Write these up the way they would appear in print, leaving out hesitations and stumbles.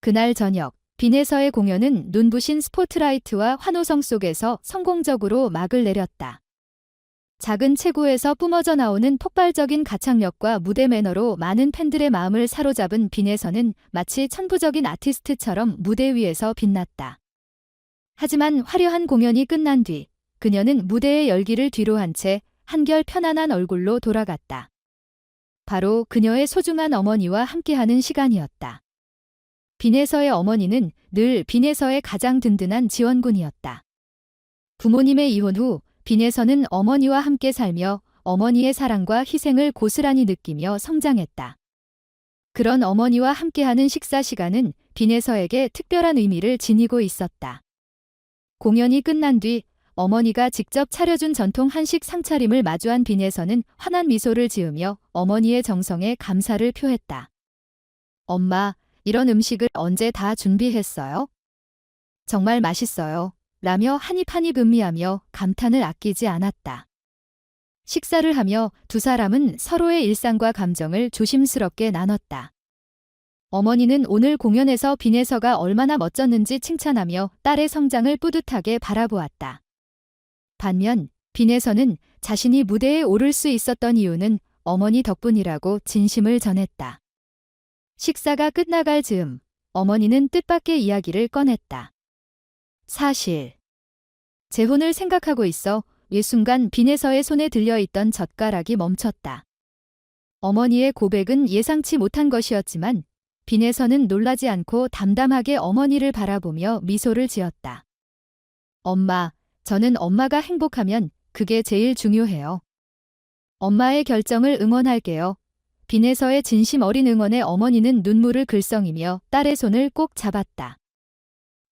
그날 저녁, 빈에서의 공연은 눈부신 스포트라이트와 환호성 속에서 성공적으로 막을 내렸다. 작은 체구에서 뿜어져 나오는 폭발적인 가창력과 무대 매너로 많은 팬들의 마음을 사로잡은 빈에서는 마치 천부적인 아티스트처럼 무대 위에서 빛났다. 하지만 화려한 공연이 끝난 뒤 그녀는 무대의 열기를 뒤로 한 채 한결 편안한 얼굴로 돌아갔다. 바로 그녀의 소중한 어머니와 함께하는 시간이었다. 빈에서의 어머니는 늘 빈에서의 가장 든든한 지원군이었다. 부모님의 이혼 후 빈에서는 어머니와 함께 살며 어머니의 사랑과 희생을 고스란히 느끼며 성장했다. 그런 어머니와 함께하는 식사 시간은 빈에서에게 특별한 의미를 지니고 있었다. 공연이 끝난 뒤 어머니가 직접 차려준 전통 한식 상차림을 마주한 빈에서는 환한 미소를 지으며 어머니의 정성에 감사를 표했다. 엄마, 이런 음식을 언제 다 준비했어요? 정말 맛있어요. 라며 한입 한입 음미하며 감탄을 아끼지 않았다. 식사를 하며 두 사람은 서로의 일상과 감정을 조심스럽게 나눴다. 어머니는 오늘 공연에서 빈에서가 얼마나 멋졌는지 칭찬하며 딸의 성장을 뿌듯하게 바라보았다. 반면 빈에서는 자신이 무대에 오를 수 있었던 이유는 어머니 덕분이라고 진심을 전했다. 식사가 끝나갈 즈음 어머니는 뜻밖의 이야기를 꺼냈다. 사실 재혼을 생각하고 있어. 이 순간 빈에서의 손에 들려있던 젓가락이 멈췄다. 어머니의 고백은 예상치 못한 것이었지만 빈에서는 놀라지 않고 담담하게 어머니를 바라보며 미소를 지었다. 엄마, 저는 엄마가 행복하면 그게 제일 중요해요. 엄마의 결정을 응원할게요. 빈에서의 진심 어린 응원에 어머니는 눈물을 글썽이며 딸의 손을 꼭 잡았다.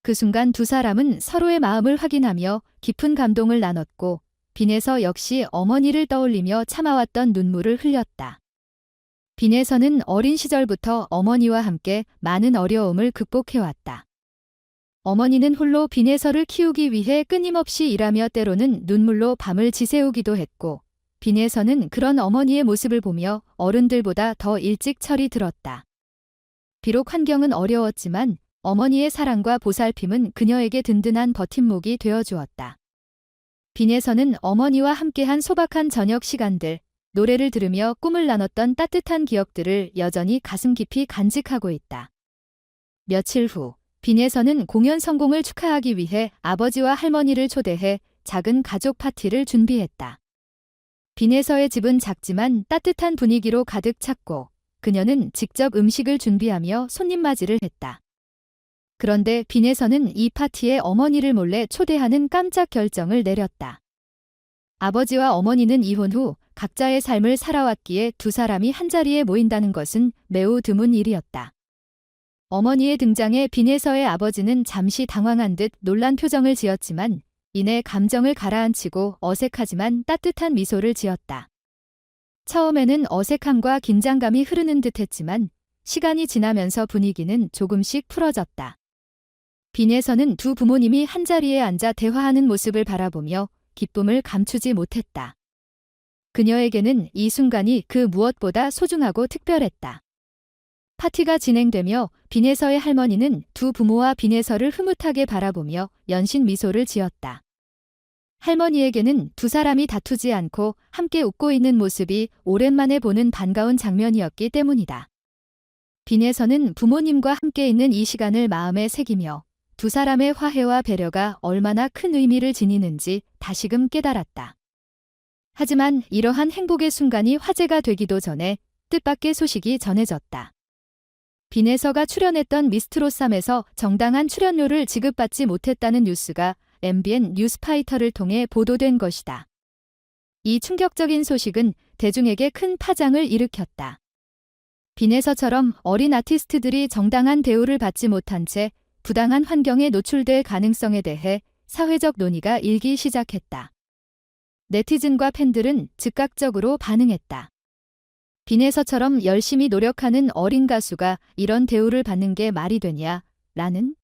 그 순간 두 사람은 서로의 마음을 확인하며 깊은 감동을 나눴고 빈에서 역시 어머니를 떠올리며 참아왔던 눈물을 흘렸다. 빈에서는 어린 시절부터 어머니와 함께 많은 어려움을 극복해왔다. 어머니는 홀로 빈에서를 키우기 위해 끊임없이 일하며 때로는 눈물로 밤을 지새우기도 했고 빈에서는 그런 어머니의 모습을 보며 어른들보다 더 일찍 철이 들었다. 비록 환경은 어려웠지만 어머니의 사랑과 보살핌은 그녀에게 든든한 버팀목이 되어주었다. 빈에서는 어머니와 함께한 소박한 저녁 시간들, 노래를 들으며 꿈을 나눴던 따뜻한 기억들을 여전히 가슴 깊이 간직하고 있다. 며칠 후, 빈에서는 공연 성공을 축하하기 위해 아버지와 할머니를 초대해 작은 가족 파티를 준비했다. 빈에서의 집은 작지만 따뜻한 분위기로 가득 찼고 그녀는 직접 음식을 준비하며 손님 맞이를 했다. 그런데 빈에서는 이 파티에 어머니를 몰래 초대하는 깜짝 결정을 내렸다. 아버지와 어머니는 이혼 후 각자의 삶을 살아왔기에 두 사람이 한자리에 모인다는 것은 매우 드문 일이었다. 어머니의 등장에 빈에서의 아버지는 잠시 당황한 듯 놀란 표정을 지었지만 이내 감정을 가라앉히고 어색하지만 따뜻한 미소를 지었다. 처음에는 어색함과 긴장감이 흐르는 듯했지만 시간이 지나면서 분위기는 조금씩 풀어졌다. 빈에서는 두 부모님이 한자리에 앉아 대화하는 모습을 바라보며 기쁨을 감추지 못했다. 그녀에게는 이 순간이 그 무엇보다 소중하고 특별했다. 파티가 진행되며 빈에서의 할머니는 두 부모와 빈에서를 흐뭇하게 바라보며 연신 미소를 지었다. 할머니에게는 두 사람이 다투지 않고 함께 웃고 있는 모습이 오랜만에 보는 반가운 장면이었기 때문이다. 빈에서는 부모님과 함께 있는 이 시간을 마음에 새기며 두 사람의 화해와 배려가 얼마나 큰 의미를 지니는지 다시금 깨달았다. 하지만 이러한 행복의 순간이 화제가 되기도 전에 뜻밖의 소식이 전해졌다. 빈에서가 출연했던 미스트롯3에서 정당한 출연료를 지급받지 못했다는 뉴스가 MBN 뉴스파이터를 통해 보도된 것이다. 이 충격적인 소식은 대중에게 큰 파장을 일으켰다. 빈에서처럼 어린 아티스트들이 정당한 대우를 받지 못한 채 부당한 환경에 노출될 가능성에 대해 사회적 논의가 일기 시작했다. 네티즌과 팬들은 즉각적으로 반응했다. 빈에서처럼 열심히 노력하는 어린 가수가 이런 대우를 받는 게 말이 되냐? 라는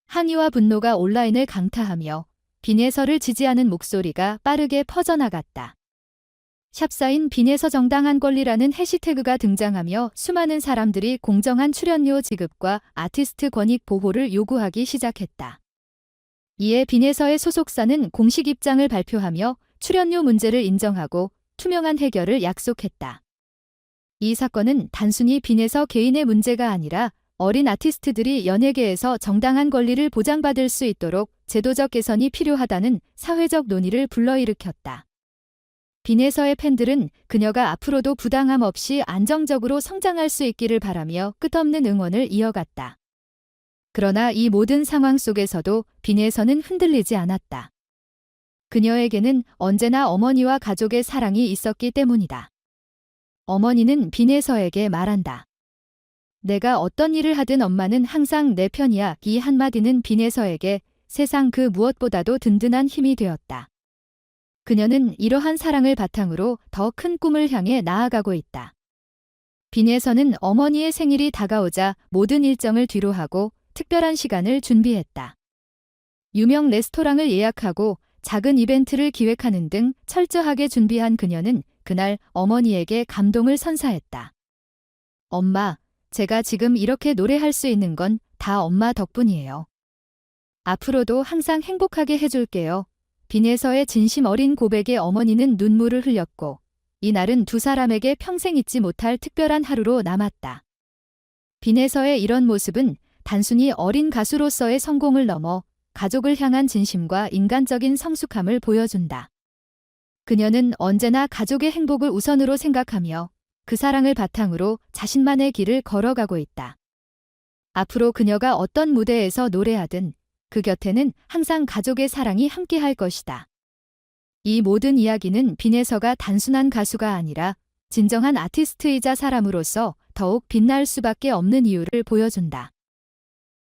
항의와 분노가 온라인을 강타하며 빈에서를 지지하는 목소리가 빠르게 퍼져나갔다. 샵사인 빈에서 정당한 권리라는 해시태그가 등장하며 수많은 사람들이 공정한 출연료 지급과 아티스트 권익 보호를 요구하기 시작했다. 이에 빈에서의 소속사는 공식 입장을 발표하며 출연료 문제를 인정하고 투명한 해결을 약속했다. 이 사건은 단순히 빈에서 개인의 문제가 아니라 어린 아티스트들이 연예계에서 정당한 권리를 보장받을 수 있도록 제도적 개선이 필요하다는 사회적 논의를 불러일으켰다. 빈에서의 팬들은 그녀가 앞으로도 부당함 없이 안정적으로 성장할 수 있기를 바라며 끝없는 응원을 이어갔다. 그러나 이 모든 상황 속에서도 빈에서는 흔들리지 않았다. 그녀에게는 언제나 어머니와 가족의 사랑이 있었기 때문이다. 어머니는 빈에서에게 말한다. 내가 어떤 일을 하든 엄마는 항상 내 편이야. 이 한마디는 빈에서에게 세상 그 무엇보다도 든든한 힘이 되었다. 그녀는 이러한 사랑을 바탕으로 더 큰 꿈을 향해 나아가고 있다. 빈에서는 어머니의 생일이 다가오자 모든 일정을 뒤로하고 특별한 시간을 준비했다. 유명 레스토랑을 예약하고 작은 이벤트를 기획하는 등 철저하게 준비한 그녀는 그날 어머니에게 감동을 선사했다. 엄마, 제가 지금 이렇게 노래할 수 있는 건 다 엄마 덕분이에요. 앞으로도 항상 행복하게 해줄게요. 빈에서의 진심 어린 고백에 어머니는 눈물을 흘렸고 이날은 두 사람에게 평생 잊지 못할 특별한 하루로 남았다. 빈에서의 이런 모습은 단순히 어린 가수로서의 성공을 넘어 가족을 향한 진심과 인간적인 성숙함을 보여준다. 그녀는 언제나 가족의 행복을 우선으로 생각하며 그 사랑을 바탕으로 자신만의 길을 걸어가고 있다. 앞으로 그녀가 어떤 무대에서 노래하든 그 곁에는 항상 가족의 사랑이 함께할 것이다. 이 모든 이야기는 빈에서가 단순한 가수가 아니라 진정한 아티스트이자 사람으로서 더욱 빛날 수밖에 없는 이유를 보여준다.